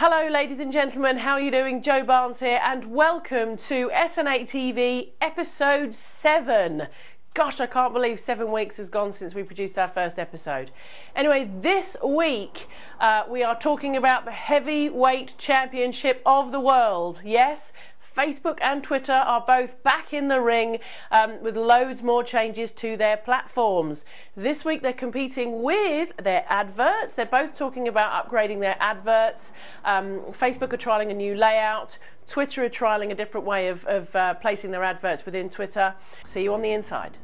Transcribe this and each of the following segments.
Hello ladies and gentlemen, how are you doing? Joe Barnes here and welcome to SNAtv episode 7. Gosh, I can't believe 7 weeks has gone since we produced our first episode. Anyway, this week we are talking about the heavyweight championship of the world. Yes, Facebook and Twitter are both back in the ring with loads more changes to their platforms. This week they're competing with their adverts. They're both talking about upgrading their adverts. Facebook are trialling a new layout. Twitter are trialling a different way of placing their adverts within Twitter. See you on the inside.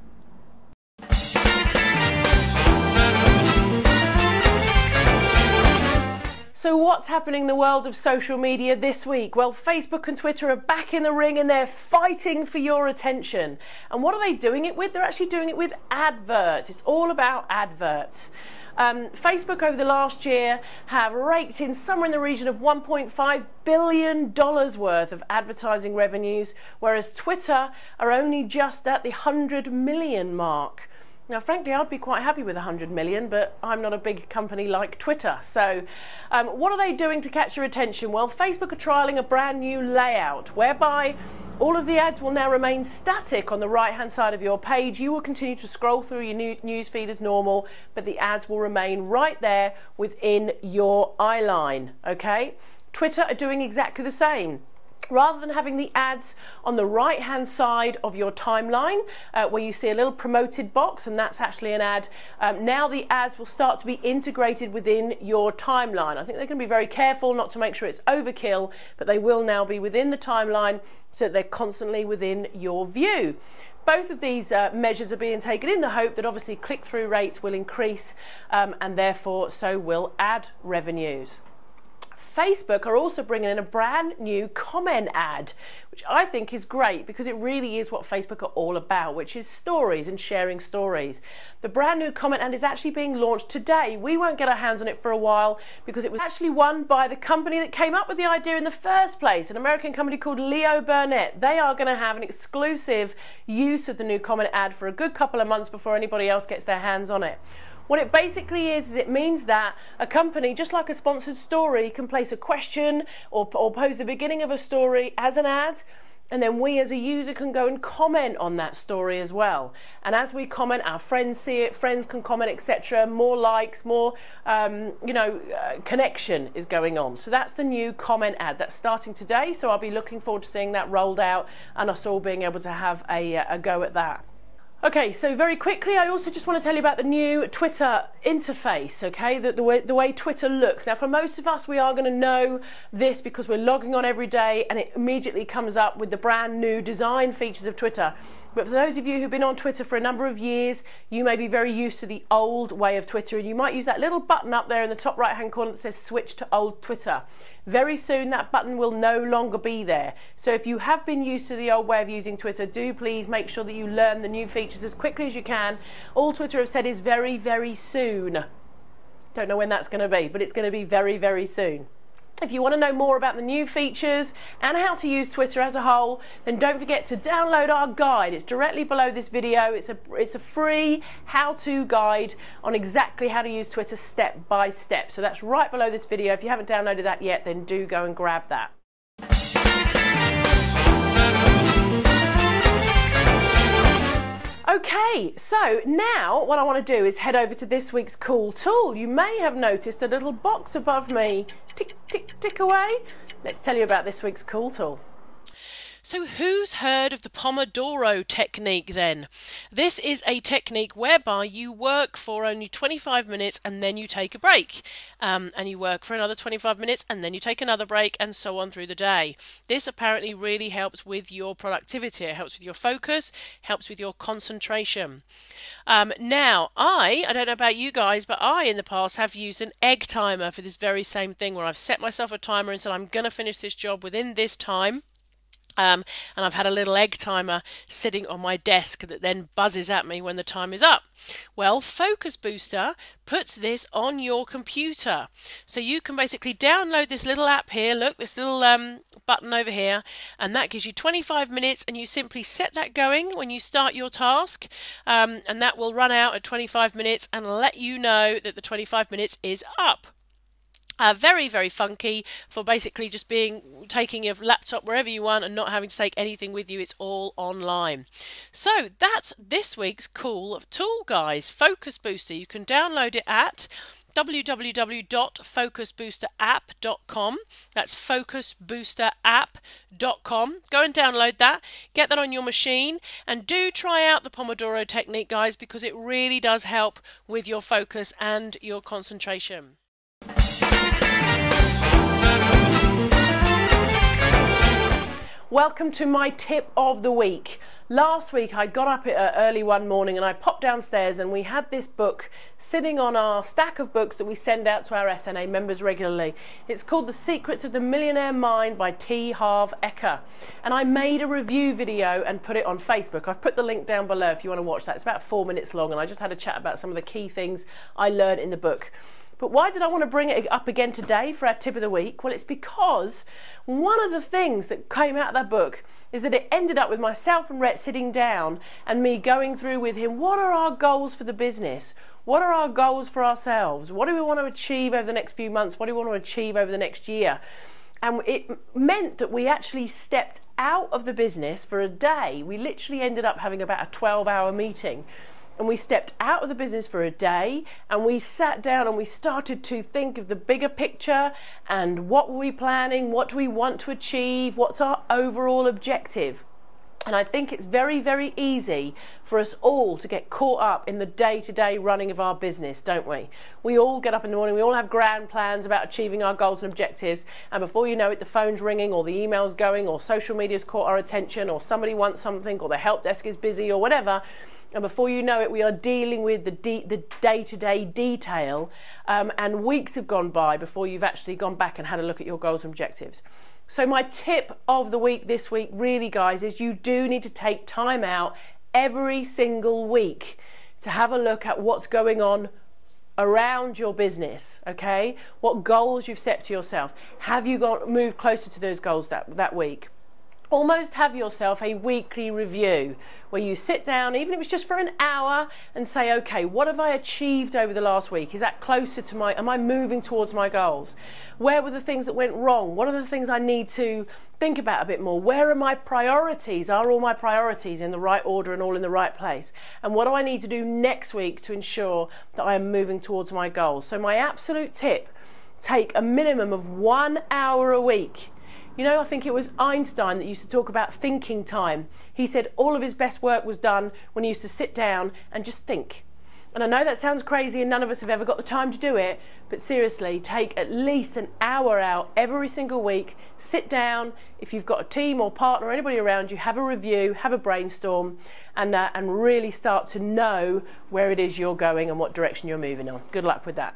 So what's happening in the world of social media this week? Well, Facebook and Twitter are back in the ring and they're fighting for your attention. And what are they doing it with? They're actually doing it with adverts. It's all about adverts. Facebook over the last year have raked in somewhere in the region of $1.5 billion worth of advertising revenues, whereas Twitter are only just at the 100 million mark. Now, frankly, I'd be quite happy with 100 million, but I'm not a big company like Twitter. So what are they doing to catch your attention? Well, Facebook are trialling a brand new layout whereby all of the ads will now remain static on the right-hand side of your page. You will continue to scroll through your news feed as normal, but the ads will remain right there within your eye line, okay? Twitter are doing exactly the same. Rather than having the ads on the right hand side of your timeline where you see a little promoted box and that's actually an ad, now the ads will start to be integrated within your timeline. I think they're going to be very careful not to make sure it's overkill, but they will now be within the timeline so that they're constantly within your view. Both of these measures are being taken in the hope that obviously click-through rates will increase and therefore so will ad revenues. Facebook are also bringing in a brand new comment ad, which I think is great because it really is what Facebook are all about, which is stories and sharing stories. The brand new comment ad is actually being launched today. We won't get our hands on it for a while because it was actually won by the company that came up with the idea in the first place, an American company called Leo Burnett. They are going to have an exclusive use of the new comment ad for a good couple of months before anybody else gets their hands on it. What it basically is it means that a company, just like a sponsored story, can place a question or pose the beginning of a story as an ad, and then we as a user can go and comment on that story as well. And as we comment, our friends see it, friends can comment, etc. More likes, more connection is going on. So that's the new comment ad that's starting today. So I'll be looking forward to seeing that rolled out and us all being able to have a go at that. Okay, so very quickly, I also just want to tell you about the new Twitter interface, okay, the way Twitter looks. Now, for most of us, we are going to know this because we're logging on every day and it immediately comes up with the brand new design features of Twitter. But for those of you who've been on Twitter for a number of years, you may be very used to the old way of Twitter, and you might use that little button up there in the top right-hand corner that says switch to old Twitter. Very soon that button will no longer be there. So if you have been used to the old way of using Twitter, do please make sure that you learn the new features as quickly as you can. All Twitter have said is very, very soon. Don't know when that's going to be, but it's going to be very, very soon. If you want to know more about the new features and how to use Twitter as a whole, then don't forget to download our guide. It's directly below this video. It's a free how-to guide on exactly how to use Twitter step by step. So that's right below this video. If you haven't downloaded that yet, then do go and grab that. Okay, so now what I want to do is head over to this week's cool tool. You may have noticed a little box above me. Tick, tick, tick away. Let's tell you about this week's cool tool. So who's heard of the Pomodoro technique then? This is a technique whereby you work for only 25 minutes and then you take a break. And you work for another 25 minutes and then you take another break and so on through the day. This apparently really helps with your productivity. It helps with your focus, helps with your concentration. Now, I don't know about you guys, but I in the past have used an egg timer for this very same thing where I've set myself a timer and said I'm going to finish this job within this time. And I've had a little egg timer sitting on my desk that then buzzes at me when the time is up. Well, Focus Booster puts this on your computer. So you can basically download this little app here, look, this little button over here, and that gives you 25 minutes and you simply set that going when you start your task, and that will run out at 25 minutes and let you know that the 25 minutes is up. Very, very funky for basically just taking your laptop wherever you want and not having to take anything with you. It's all online. So that's this week's cool tool, guys. Focus Booster. You can download it at www.focusboosterapp.com. That's focusboosterapp.com. Go and download that, get that on your machine, and do try out the Pomodoro technique, guys, because it really does help with your focus and your concentration. Welcome to my tip of the week. Last week I got up early one morning and I popped downstairs and we had this book sitting on our stack of books that we send out to our SNA members regularly. It's called The Secrets of the Millionaire Mind by T. Harv Eker. And I made a review video and put it on Facebook. I've put the link down below if you want to watch that. It's about 4 minutes long and I just had a chat about some of the key things I learned in the book. But why did I want to bring it up again today for our tip of the week? Well, it's because one of the things that came out of that book is that it ended up with myself and Rhett sitting down and me going through with him, what are our goals for the business? What are our goals for ourselves? What do we want to achieve over the next few months? What do we want to achieve over the next year? And it meant that we actually stepped out of the business for a day. We literally ended up having about a 12-hour meeting. And we stepped out of the business for a day and we sat down and we started to think of the bigger picture and what were we planning, what do we want to achieve, what's our overall objective. And I think it's very, very easy for us all to get caught up in the day-to-day running of our business, don't we? We all get up in the morning, we all have grand plans about achieving our goals and objectives, and before you know it, the phone's ringing or the email's going or social media's caught our attention or somebody wants something or the help desk is busy or whatever. And before you know it, we are dealing with the day-to-day detail, and weeks have gone by before you've actually gone back and had a look at your goals and objectives. So my tip of the week this week, really, guys, is you do need to take time out every single week to have a look at what's going on around your business, okay? What goals you've set to yourself. Have you moved closer to those goals that week? Almost have yourself a weekly review where you sit down, even if it's just for an hour, and say, okay, what have I achieved over the last week? Is that closer to am I moving towards my goals? Where were the things that went wrong? What are the things I need to think about a bit more? Where are my priorities? Are all my priorities in the right order and all in the right place? And what do I need to do next week to ensure that I am moving towards my goals? So my absolute tip, take a minimum of 1 hour a week. You know, I think it was Einstein that used to talk about thinking time. He said all of his best work was done when he used to sit down and just think. And I know that sounds crazy and none of us have ever got the time to do it, but seriously, take at least an hour out every single week, sit down, if you've got a team or partner or anybody around you, have a review, have a brainstorm, and really start to know where it is you're going and what direction you're moving on. Good luck with that.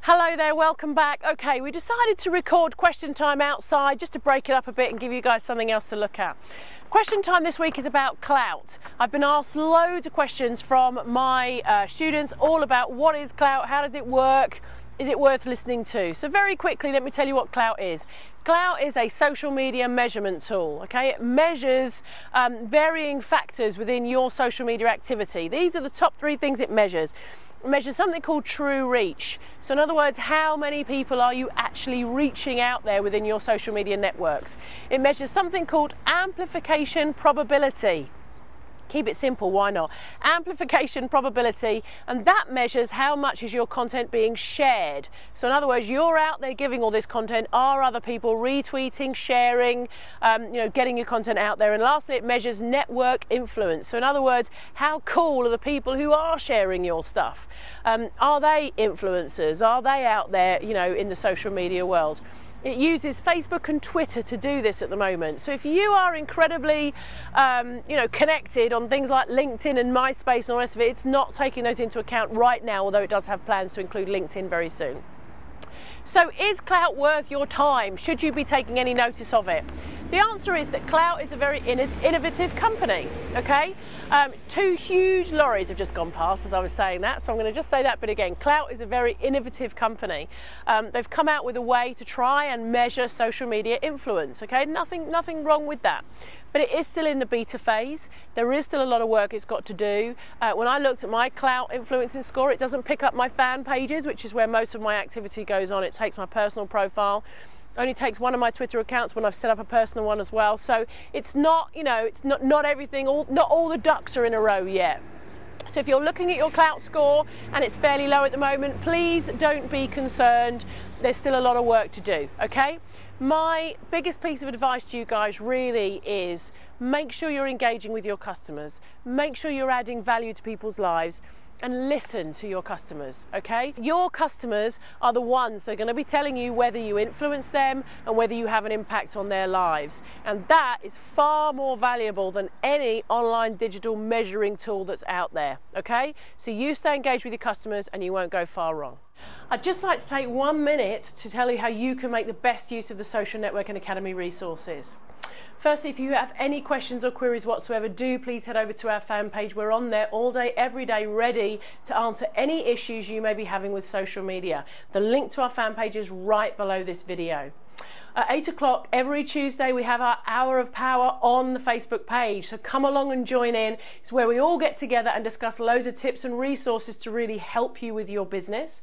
Hello there, welcome back. Okay, we decided to record question time outside just to break it up a bit and give you guys something else to look at. Question time this week is about clout. I've been asked loads of questions from my students all about what is clout, how does it work, is it worth listening to? So very quickly, let me tell you what clout is. Clout is a social media measurement tool, okay? It measures varying factors within your social media activity. These are the top 3 things it measures. It measures something called true reach. So in other words, how many people are you actually reaching out there within your social media networks? It measures something called amplification probability. Keep it simple, why not? Amplification probability, and that measures how much is your content being shared. So in other words, you're out there giving all this content, are other people retweeting, sharing, getting your content out there? And lastly, it measures network influence. So in other words, how cool are the people who are sharing your stuff? Are they influencers? Are they out there, in the social media world? It uses Facebook and Twitter to do this at the moment. So if you are incredibly, connected on things like LinkedIn and MySpace and all the rest of it, it's not taking those into account right now, although it does have plans to include LinkedIn very soon. So is clout worth your time? Should you be taking any notice of it? The answer is that Clout is a very innovative company, okay? 2 huge lorries have just gone past as I was saying that, so I'm going to just say that bit again. Clout is a very innovative company. They've come out with a way to try and measure social media influence, okay? Nothing wrong with that. But it is still in the beta phase. There is still a lot of work it's got to do. When I looked at my Clout influencing score, it doesn't pick up my fan pages, which is where most of my activity goes on. It takes my personal profile. Only takes one of my Twitter accounts when I've set up a personal one as well. So it's not, you know, it's not everything, not all the ducks are in a row yet. So if you're looking at your Clout score and it's fairly low at the moment, please don't be concerned. There's still a lot of work to do, okay? My biggest piece of advice to you guys really is make sure you're engaging with your customers. Make sure you're adding value to people's lives and listen to your customers, okay? Your customers are the ones that are going to be telling you whether you influence them and whether you have an impact on their lives. And that is far more valuable than any online digital measuring tool that's out there, okay? So you stay engaged with your customers and you won't go far wrong. I'd just like to take 1 minute to tell you how you can make the best use of the Social Networking Academy resources. Firstly, if you have any questions or queries whatsoever, do please head over to our fan page. We're on there all day, every day, ready to answer any issues you may be having with social media. The link to our fan page is right below this video. At 8 o'clock every Tuesday, we have our Hour of Power on the Facebook page. So come along and join in. It's where we all get together and discuss loads of tips and resources to really help you with your business.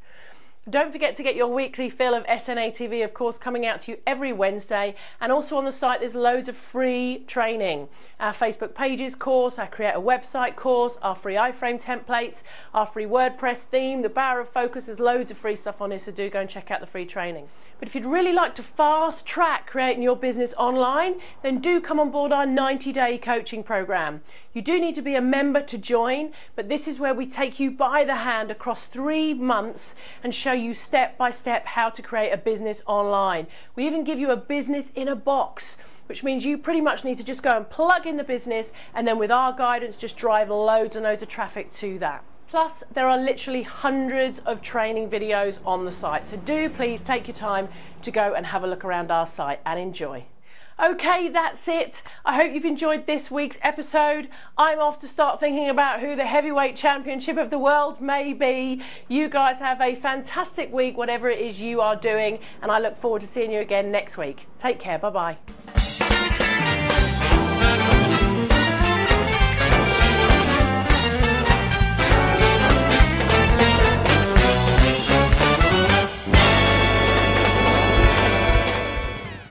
Don't forget to get your weekly fill of SNAtv, of course, coming out to you every Wednesday. And also on the site, there's loads of free training. Our Facebook pages course, our Create a Website course, our free iframe templates, our free WordPress theme, the Power of Focus. There's loads of free stuff on here, so do go and check out the free training. But if you'd really like to fast track creating your business online, then do come on board our 90-day coaching program. You do need to be a member to join, but this is where we take you by the hand across 3 months and show you step by step how to create a business online. We even give you a business in a box, which means you pretty much need to just go and plug in the business and then with our guidance just drive loads and loads of traffic to that. Plus, there are literally hundreds of training videos on the site, so do please take your time to go and have a look around our site and enjoy. Okay, that's it. I hope you've enjoyed this week's episode. I'm off to start thinking about who the heavyweight championship of the world may be. You guys have a fantastic week, whatever it is you are doing, and I look forward to seeing you again next week. Take care. Bye-bye.